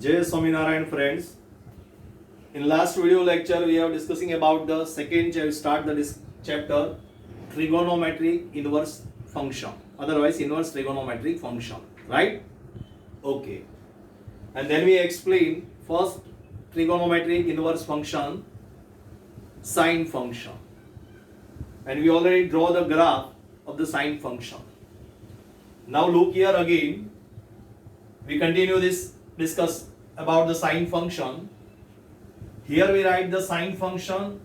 Jai Swaminarayan friends. In last video lecture we are discussing about the second chapter trigonometric inverse function, otherwise inverse trigonometric function, right? Okay. And then we explain first trigonometric inverse function, sine function. And we already draw the graph of the sine function. Now look here again. We continue this discuss about the sine function. Here we write the sine function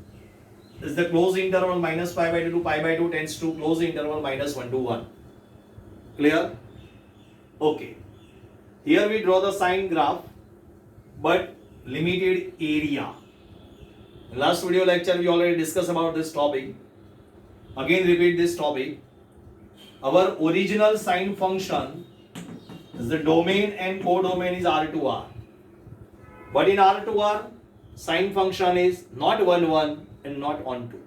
is the closed interval minus pi by 2 to pi by 2 tends to closed interval minus 1 to 1. Clear? Okay. Here we draw the sine graph but limited area. In last video lecture we already discussed about this topic. Again repeat this topic. Our original sine function is the domain and codomain is R to R. But in R to R, sine function is not 1 1 and not on 2.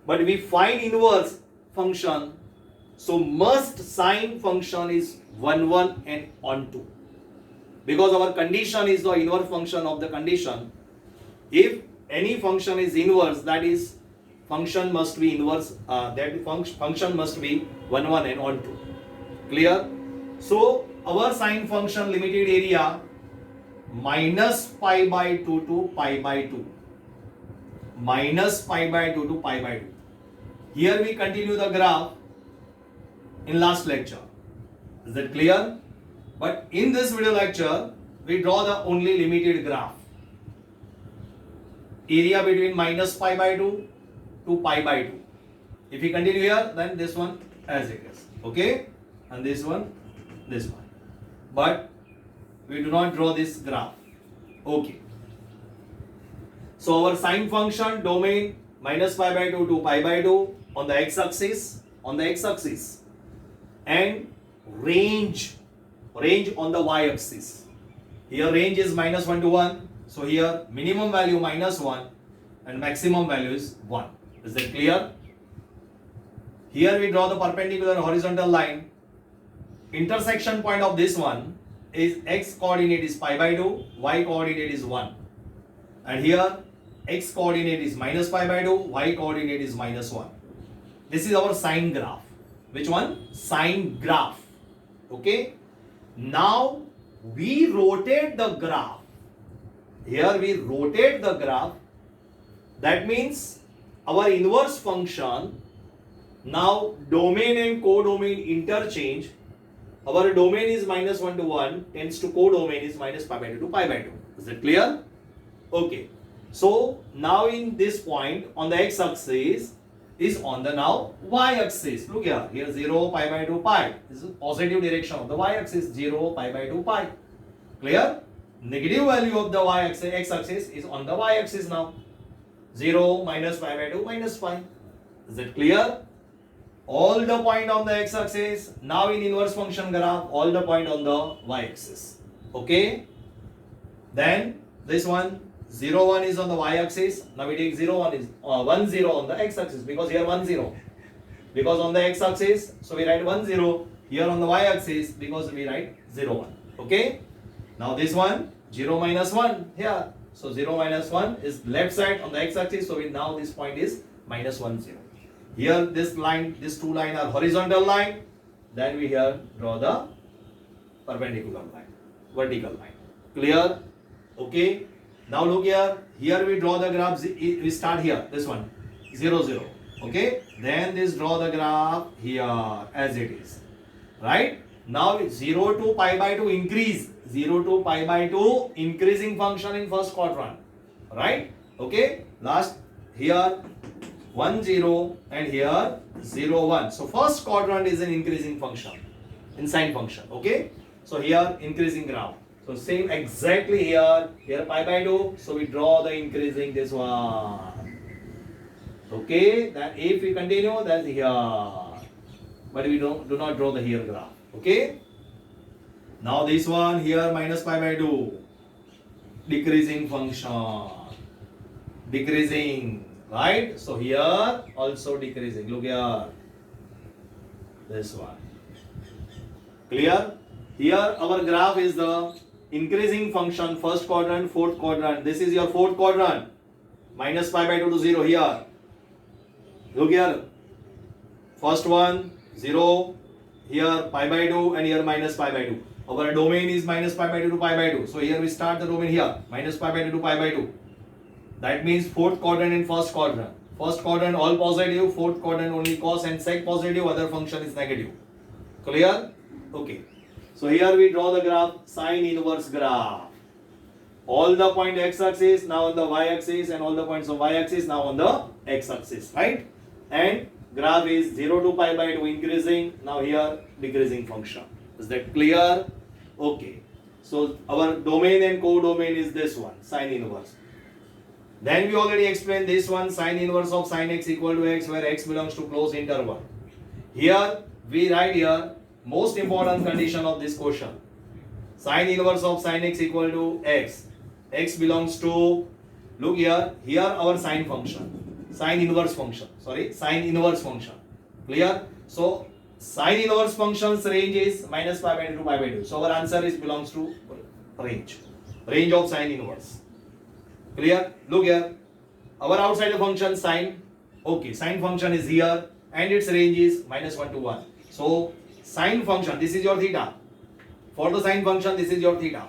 But we find inverse function, so must sine function is 1 1 and on 2. Because our condition is the inverse function of the condition. If any function is inverse, that is function must be inverse, function must be 1 1 and on 2. Clear? So our sine function limited area minus pi by 2 to pi by 2. Minus pi by 2 to pi by 2. Here we continue the graph in last lecture. Is that clear? But in this video lecture, we draw the only limited graph. Area between minus pi by 2 to pi by 2. If we continue here, then this one as it is. Okay? And this one. But we do not draw this graph. Okay. So our sine function domain minus pi by 2 to pi by 2 on the x-axis, and range on the y-axis. Here range is minus 1 to 1. So here minimum value minus 1 and maximum value is 1. Is that clear? Here we draw the perpendicular horizontal line. Intersection point of this one is x coordinate is pi by 2, y coordinate is 1. And here x coordinate is minus pi by 2, y coordinate is minus 1. This is our sine graph. Which one? Sine graph. Okay. Now we rotate the graph. Here we rotate the graph. That means our inverse function, now domain and codomain interchange. Our domain is minus 1 to 1 tends to codomain is minus pi by 2 to pi by 2. Is it clear? Okay. So now in this point on the x-axis is on the now y-axis. Look here. Here 0 pi by 2 pi. This is positive direction of the y-axis. 0 pi by 2 pi. Clear? Negative value of the y-axis, x-axis is on the y-axis now. 0 minus pi by 2 minus pi. Is it clear? All the point on the x-axis. Now in inverse function graph, all the point on the y-axis. Okay. Then this one 0 1 is on the y-axis. Now we take 0 1 is 1 0 on the x-axis because here 1 0. Because on the x-axis, so we write 1 0. Here on the y-axis because we write 0 1. Okay. Now this one 0 minus 1 here. So 0 minus 1 is left side on the x-axis. So now this point is minus 1 0. Here this line, these two lines are horizontal line. Then we here draw the perpendicular line, vertical line. Clear? Okay. Now look here. Here we draw the graph. We start here. This one 0 0. Okay. Then this draw the graph here as it is. Right? Now 0 to pi by 2 increase. 0 to pi by 2 increasing function in first quadrant. Right? Okay. Last here 1 0 and here 0 1. So first quadrant is an increasing function in sine function. Okay. So here increasing graph. So same exactly here pi by 2. So we draw the increasing this one. Okay. Then if we continue, that's here. But we do not draw the here graph. Okay. Now this one here minus pi by 2. Decreasing function. Decreasing. Right? So here also decreasing. Look here. This one. Clear? Here our graph is the increasing function, first quadrant, fourth quadrant. This is your fourth quadrant. Minus pi by 2 to 0 here. Look here. First one, 0. Here pi by 2 and here minus pi by 2. Our domain is minus pi by 2 to pi by 2. So here we start the domain here. Minus pi by 2 to pi by 2. That means fourth quadrant and first quadrant. First quadrant all positive. Fourth quadrant only cos and sec positive. Other function is negative. Clear? Okay. So here we draw the graph. Sine inverse graph. All the point x-axis now on the y-axis and all the points of y-axis now on the x-axis. Right? And graph is 0 to pi by 2 increasing. Now here decreasing function. Is that clear? Okay. So our domain and codomain is this one, sine inverse. Then we already explained this one, sine inverse of sine x equal to x, where x belongs to closed interval. Here we write here most important condition of this question. Sine inverse of sine x equal to x. X belongs to, look here, here our sine function, sine inverse function. Clear? So sine inverse function's range is minus pi by 2 to pi by 2. So our answer is belongs to range of sine inverse. Clear? Look here. Our outside function sine. Okay, sine function is here and its range is minus 1 to 1. So sine function, this is your theta. For the sine function, this is your theta.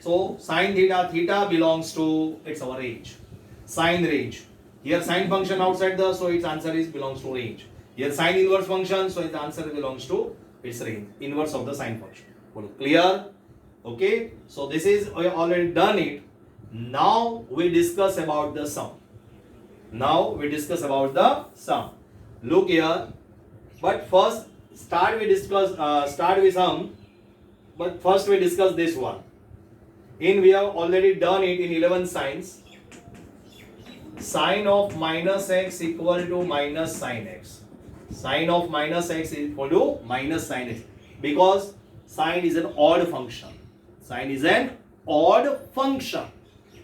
So sine theta belongs to, it's our range. Sine range. Here sine function outside the, so its answer is belongs to range. Here sine inverse function, so its answer belongs to its range. Inverse of the sine function. Clear? Okay. So this is, we already done it. Now we discuss about the sum. Look here. But first start with sum. But first we discuss this one. We have already done it in 11 sines. Sine of minus x equal to minus sine x. Sine of minus x is equal to minus sine x. Because sine is an odd function.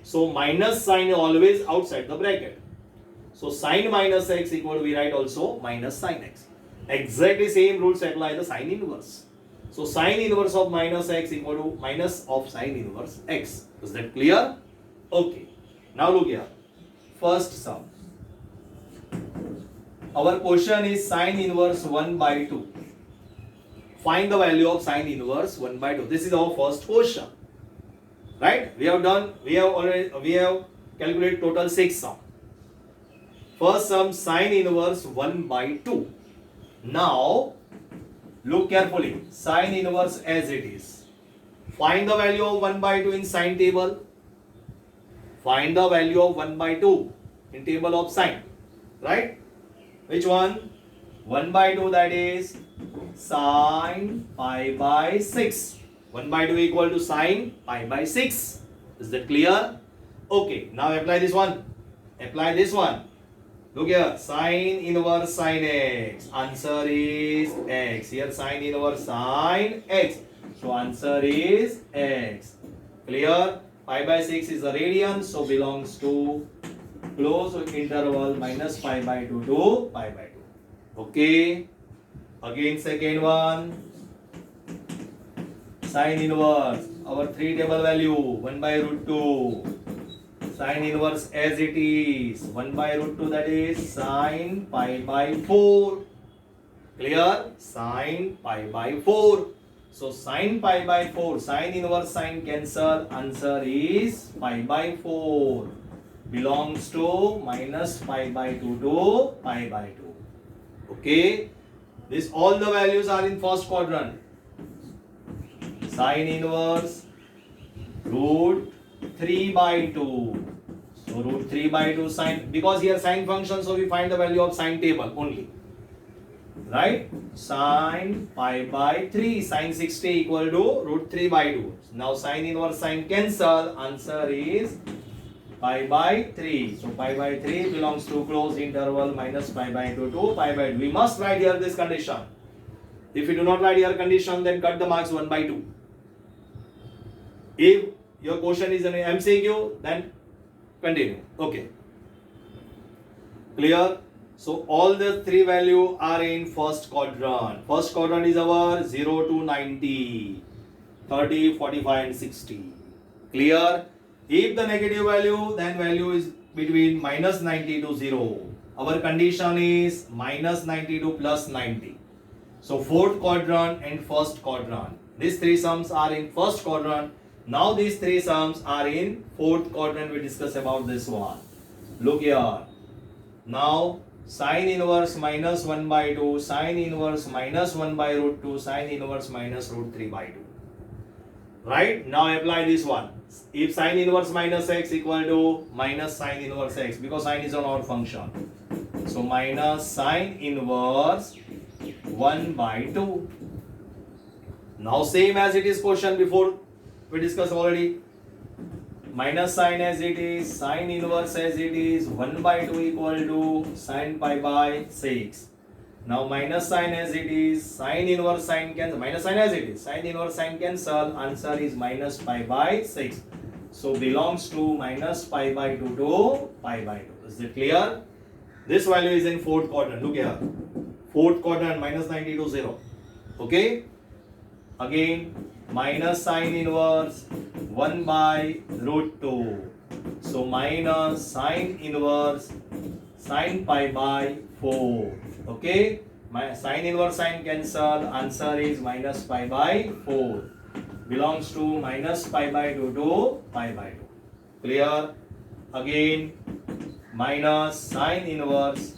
So minus sign is always outside the bracket. So sine minus x equal to, we write also minus sine x. Exactly same rules apply the sine inverse. So sine inverse of minus x equal to minus of sine inverse x. Is that clear? Okay. Now look here. First sum. Our question is sine inverse 1 by 2. Find the value of sine inverse 1 by 2. This is our first question. Right? We have calculated total 6 sum. First sum, sine inverse 1 by 2. Now, look carefully. Sine inverse as it is. Find the value of 1 by 2 in sine table. Find the value of 1 by 2 in table of sine. Right? Which one? 1 by 2, that is sine pi by 6. 1 by 2 equal to sine pi by 6. Is that clear? Okay, now apply this one. Look here, sine inverse sine x. Answer is x. Here sine inverse sine x. So answer is x. Clear? Pi by 6 is a radian, so belongs to closed interval minus pi by 2 to pi by 2. Okay. Again second one. Sine inverse, our 3 table value, 1 by root 2. Sine inverse as it is, 1 by root 2, that is sine pi by 4. Clear? Sine pi by 4. So sine pi by 4, sine inverse sine cancel, answer is pi by 4. Belongs to minus pi by 2 to pi by 2. Okay? This all the values are in first quadrant. Sine inverse root 3 by 2. So root 3 by 2 sine, because here sine function, so we find the value of sine table only. Right? Sine pi by 3, sine 60 equal to root 3 by 2. Now sine inverse sine cancel, answer is pi by 3. So pi by 3 belongs to closed interval minus pi by 2 to pi by 2. We must write here this condition. If you do not write here condition, then cut the marks 1 by 2. If your question is an MCQ, then continue. Okay. Clear? So all the 3 values are in first quadrant. First quadrant is our 0 to 90. 30, 45 and 60. Clear? If the negative value, then value is between minus 90 to 0. Our condition is minus 90 to plus 90. So fourth quadrant and first quadrant. These three sums are in first quadrant. Now these three sums are in fourth quadrant. We discuss about this one. Look here. Now sine inverse minus 1 by 2, sine inverse minus 1 by root 2, sine inverse minus root 3 by 2. Right? Now apply this one. If sine inverse minus x equal to minus sine inverse x, because sine is an odd function. So minus sine inverse 1 by 2. Now same as it is question before, we discussed already. Minus sine as it is, sine inverse as it is, 1 by 2 equal to sine pi by 6. Now minus sine as it is, sine inverse sine cancel, minus sine as it is, sine inverse sine cancel, answer is minus pi by 6. So belongs to minus pi by 2 to pi by 2. Is it clear? This value is in fourth quadrant. Look here. Fourth quadrant, minus 90 to 0. Okay? Again, minus sine inverse 1 by root 2. So minus sine inverse sine pi by 4. Okay? My sine inverse sine cancel. Answer is minus pi by 4. Belongs to minus pi by 2 to pi by 2. Clear? Again, minus sine inverse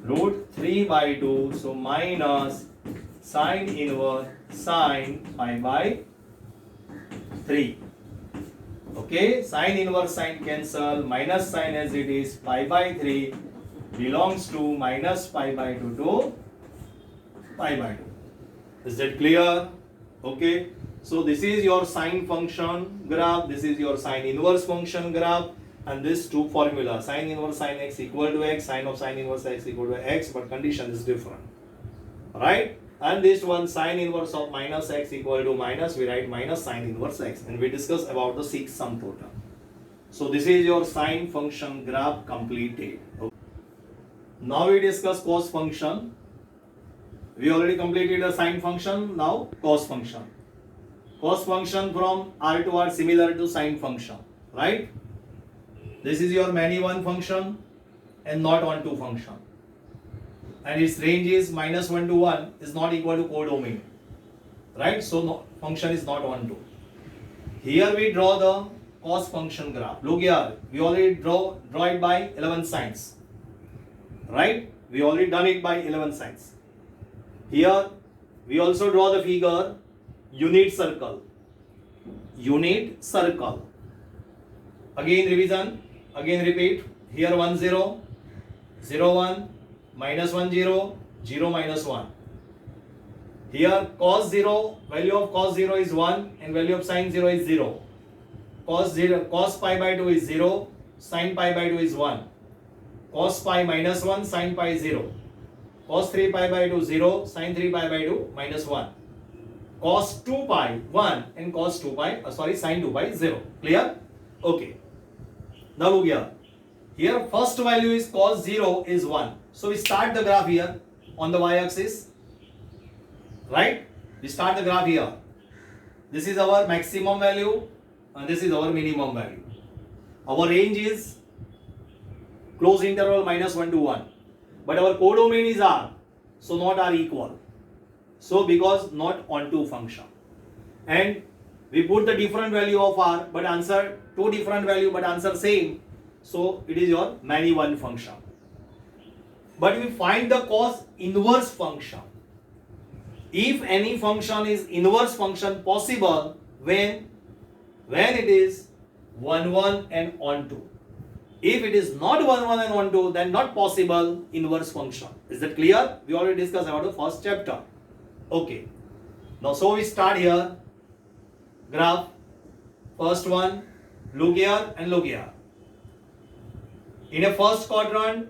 root 3 by 2. So minus sine inverse sine pi by 3. Okay, sine inverse sine cancel, minus sine as it is, pi by 3 belongs to minus pi by 2 to pi by 2. Is that clear? Okay, so this is your sine function graph, this is your sine inverse function graph, and this two formula, sine inverse sine x equal to x, sine of sine inverse x equal to x, but condition is different. Right? And this one, sine inverse of minus x equal to minus, we write minus sine inverse x, and we discuss about the 6 sum total. So this is your sine function graph completed. Okay. Now we discuss cos function. We already completed the sine function, now cos function. Cos function from R to R similar to sine function, right? This is your many one function and not one two function. And its range is minus 1 to 1 is not equal to codomain, right? So no, function is not 1 2. Here we draw the cos function graph. Look here, we already draw it by 11 signs, right? We already done it by 11 signs. Here we also draw the figure unit circle. Unit circle. Again revision, again repeat. Here 1 0, 0 1. Minus 1 0, 0 minus 1. Here cos 0, value of cos 0 is 1 and value of sin 0 is 0. Cos pi by 2 is 0, sin pi by 2 is 1. Cos pi minus 1, sin pi 0. Cos 3 pi by 2 0, sin 3 pi by 2 minus 1. Cos 2 pi 1 and cos 2 pi, sin 2 pi 0. Clear? Okay. Now look here. Here first value is cos 0 is 1. So we start the graph here on the y-axis, right? We start the graph here. This is our maximum value and this is our minimum value. Our range is closed interval minus 1 to 1. But our codomain is R, so not R equal. So because not onto function. And we put the different value of R, but answer two different value, but answer same. So it is your many one function. But we find the cos inverse function. If any function is inverse function possible when it is 1 1 and on 2. If it is not 1 1 and on 2, then not possible inverse function. Is that clear? We already discussed about the first chapter. Okay. Now so we start here. Graph. First one. Look here and look here. In a first quadrant,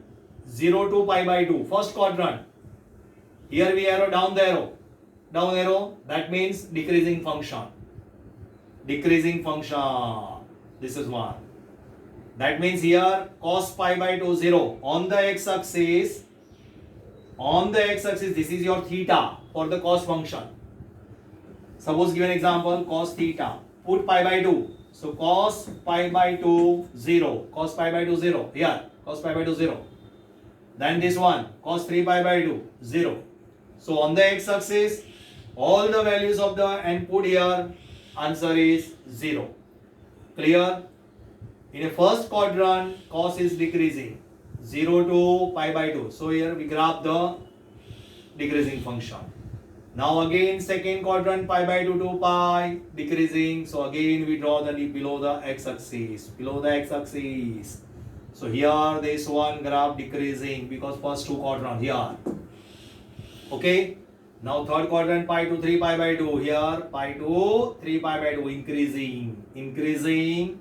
0 to pi by 2. First quadrant. Here we arrow down the arrow. Down arrow, that means decreasing function. Decreasing function. This is one. That means here cos pi by 2 0. On the x-axis, this is your theta for the cos function. Suppose give an example, cos theta. Put pi by 2. So cos pi by 2, 0. Cos pi by 2, 0. Here, cos pi by 2, 0. Then this one, cos 3 pi by 2, 0. So on the x-axis, all the values of the and put here, answer is 0. Clear? In a first quadrant, cos is decreasing, 0 to pi by 2. So here we graph the decreasing function. Now again second quadrant, pi by 2 to pi, decreasing. So again we draw the below the x-axis, So here this one graph decreasing because first two quadrant here. Okay. Now third quadrant, pi to 3 pi by 2. Here pi to 3 pi by 2, increasing.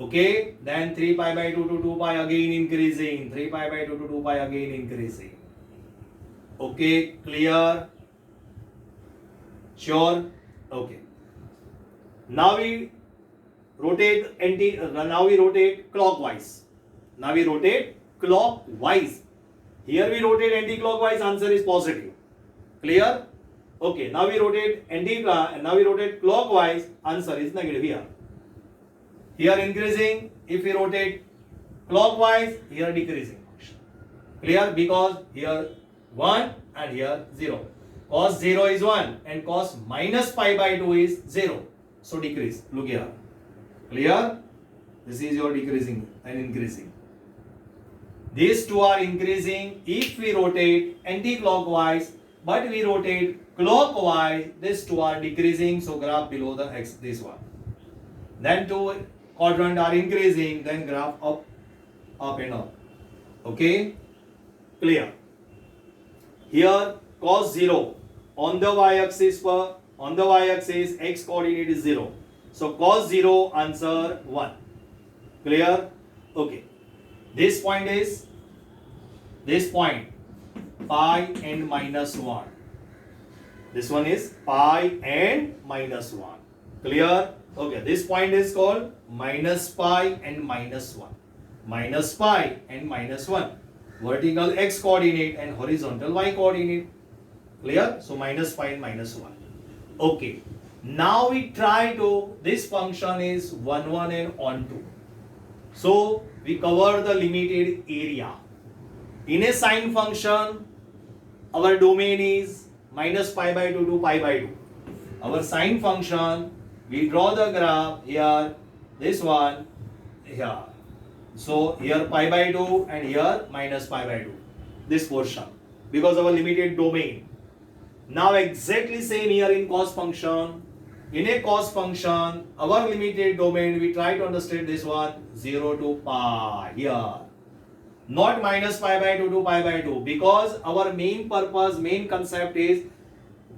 Okay. Then 3 pi by 2 to 2 pi again increasing. 3 pi by 2 to 2 pi again increasing. Okay. Clear? Sure? Okay. Now we rotate clockwise. Here we rotate anti-clockwise, answer is positive. Clear? Okay. Now we rotate clockwise, answer is negative here. Here increasing, if we rotate clockwise, here decreasing function. Clear? Because here 1 and here 0. Cos 0 is 1 and cos minus pi by 2 is 0. So decrease. Look here. Clear? This is your decreasing and increasing. These two are increasing if we rotate anti-clockwise, but we rotate clockwise, these two are decreasing. So graph below the x, this one. Then two quadrant are increasing, then graph up and up. Okay? Clear? Here cos 0 on the y-axis x coordinate is 0. So cos 0 answer 1. Clear? Okay. This point pi and minus 1. This one is pi and minus 1. Clear? Okay. This point is called minus pi and minus 1. Minus pi and minus 1. Vertical x coordinate and horizontal y coordinate. Clear? So minus pi and minus 1. Okay. Now we try to, this function is 1, 1 and on 2. So we cover the limited area. In a sine function, our domain is minus pi by 2 to pi by 2. Our sine function, we draw the graph here, this one, here. So here pi by 2 and here minus pi by 2. This portion. Because of a limited domain. Now exactly same here in cos function. In a cos function, our limited domain, we try to understand this one, 0 to pi here. Not minus pi by 2 to pi by 2. Because our main purpose, main concept is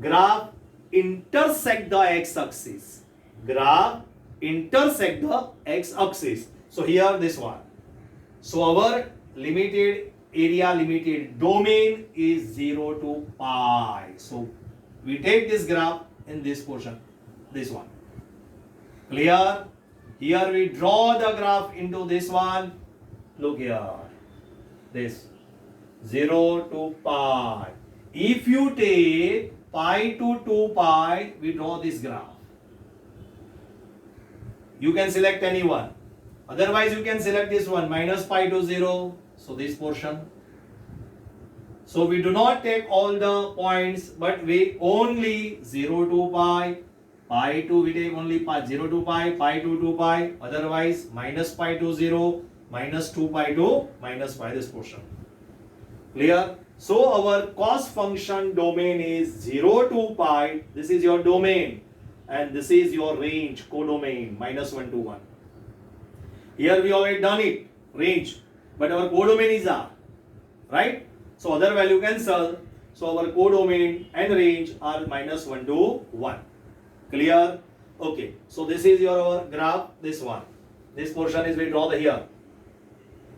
graph intersect the x-axis. Graph intersect the x-axis. So here this one. So our limited area, limited domain is 0 to pi. So we take this graph in this portion. This one. Clear? Here we draw the graph into this one. Look here. This 0 to pi. If you take pi to 2 pi, we draw this graph. You can select any one. Otherwise, you can select this one, minus pi to 0. So this portion. So we do not take all the points, but we only 0 to pi. Pi to, we take only pi, 0 to pi, pi to 2 pi. Otherwise, minus pi to 0, minus 2 pi to minus pi, this portion. Clear? So our cos function domain is 0 to pi. This is your domain. And this is your range, codomain, minus 1 to 1. Here we already done it, range. But our codomain is R. Right? So other value cancel. So our codomain and range are minus 1 to 1. Clear? Okay. So this is your graph, this one. This portion is we draw the here.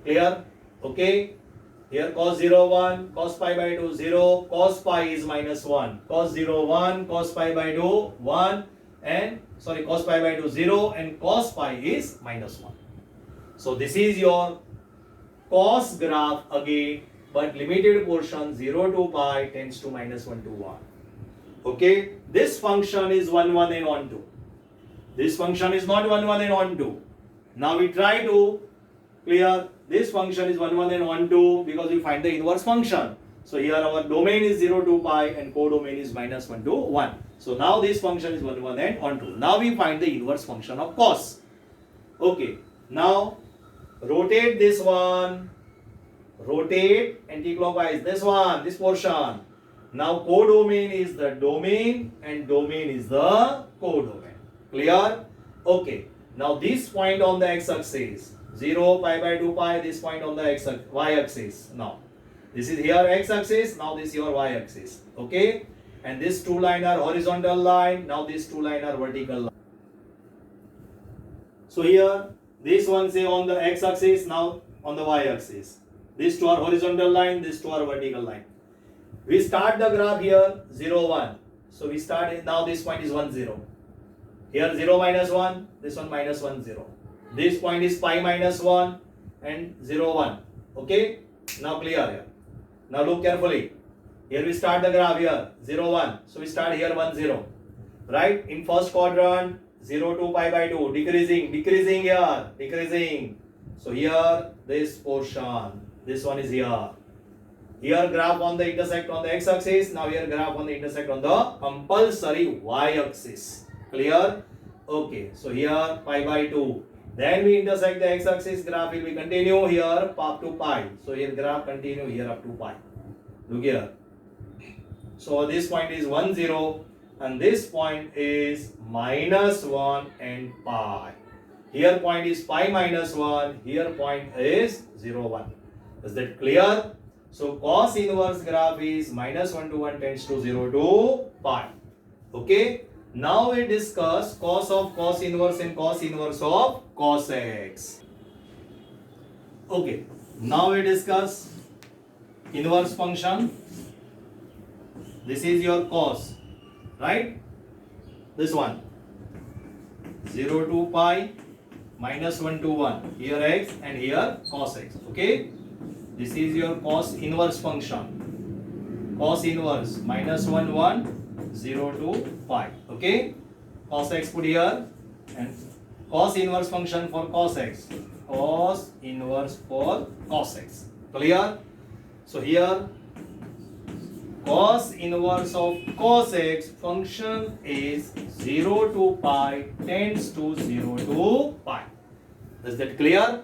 Clear? Okay. Here cos 0, 1, cos pi by 2, 0, cos pi is minus 1. Cos 0, 1, cos pi by 2, 1, and cos pi by 2, 0, and cos pi is minus 1. So this is your cos graph again, but limited portion 0 to pi tends to minus 1 to 1. Okay, this function is 1, 1 and 1, 2. This function is not 1, 1 and 1, 2. Now we try to clear this function is 1, 1 and 1, 2 because we find the inverse function. So here our domain is 0 to pi and codomain is minus 1 to 1. So now this function is 1, 1 and 1, 2. Now we find the inverse function of cos. Okay, now rotate this one, rotate anti-clockwise this one, this portion. Now codomain is the domain and domain is the codomain. Clear? Okay. Now this point on the x-axis, 0, pi by 2 pi, this point on the y-axis. Now this is here x-axis, now this is your y-axis. Okay? And these two lines are horizontal line, now these two lines are vertical line. So here, this one say on the x-axis, now on the y-axis. These two are horizontal line, these two are vertical line. We start the graph here 0, 1. So we start now this point is 1, 0. Here 0 minus 1, this one minus 1, 0. This point is pi minus 1 and 0, 1. Okay? Now clear here. Now look carefully. Here we start the graph here 0, 1. So we start here 1, 0. Right? In first quadrant 0 to pi by 2. Decreasing here. Decreasing. So here this portion. This one is here. Here graph on the intersect on the x-axis. Now here graph on the intersect on the compulsory y-axis. Clear? Okay. So here pi by 2. Then we intersect the x-axis. Graph will be continue here up to pi. So here graph continue here up to pi. Look here. So this point is 1, 0 and this point is minus 1 and pi. Here point is pi minus 1. Here point is 0, 1. Is that clear? So cos inverse graph is minus 1 to 1 tends to 0 to pi. Okay. Now we discuss cos of cos inverse and cos inverse of cos x. Okay. Now we discuss inverse function. This is your cos. Right? This one. 0 to pi minus 1 to 1. Here x and here cos x. Okay. This is your cos inverse function. Cos inverse minus 1, 1, 0 to pi. Okay. Cos x put here and cos inverse function for cos x. Cos inverse for cos x. Clear? So here cos inverse of cos x function is 0 to pi tends to 0 to pi. Is that clear?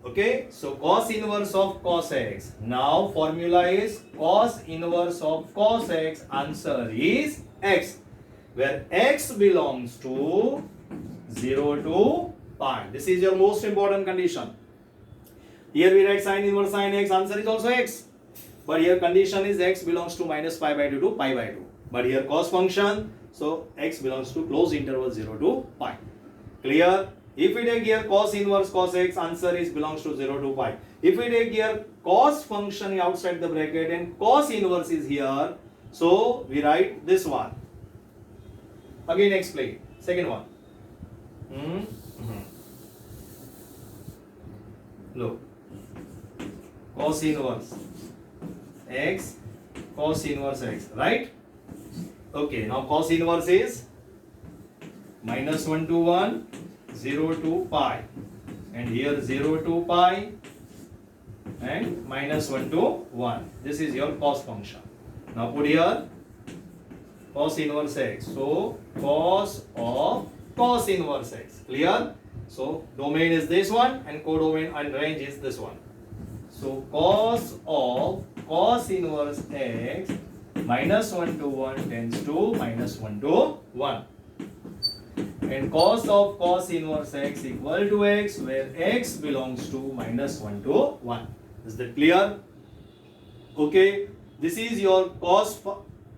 Okay, so cos inverse of cos x. Now formula is cos inverse of cos x. Answer is x, where x belongs to 0 to pi. This is your most important condition. Here we write sin inverse sin x. Answer is also x. But here condition is x belongs to minus pi by 2 to pi by 2. But here cos function, so x belongs to closed interval 0 to pi. Clear? If we take here cos inverse cos x, answer is belongs to 0 to pi. If we take here cos function outside the bracket and cos inverse is here, so we write this one. Again explain. Second one. Look. Cos inverse x, cos inverse x, right? Okay, now cos inverse is minus 1 to 1, 0 to pi, and here 0 to pi and minus 1 to 1. This is your cos function. Now put here cos inverse x. So cos of cos inverse x. Clear? So domain is this one and codomain and range is this one. So cos of cos inverse x minus 1 to 1 tends to minus 1 to 1. And cos of cos inverse x equal to x, where x belongs to minus 1 to 1. Is that clear? Okay. This is your cos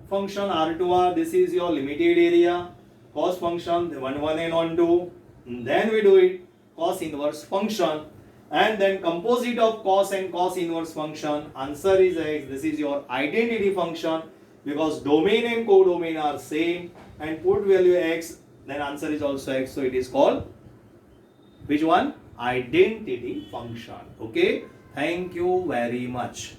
function R2R. This is your limited area. Cos function 1, 1 and 1, 2. And then we do it cos inverse function. And then composite of cos and cos inverse function. Answer is x. This is your identity function because domain and codomain are same. And put value x. Then answer is also x. So it is called which one? Identity function. Okay. Thank you very much.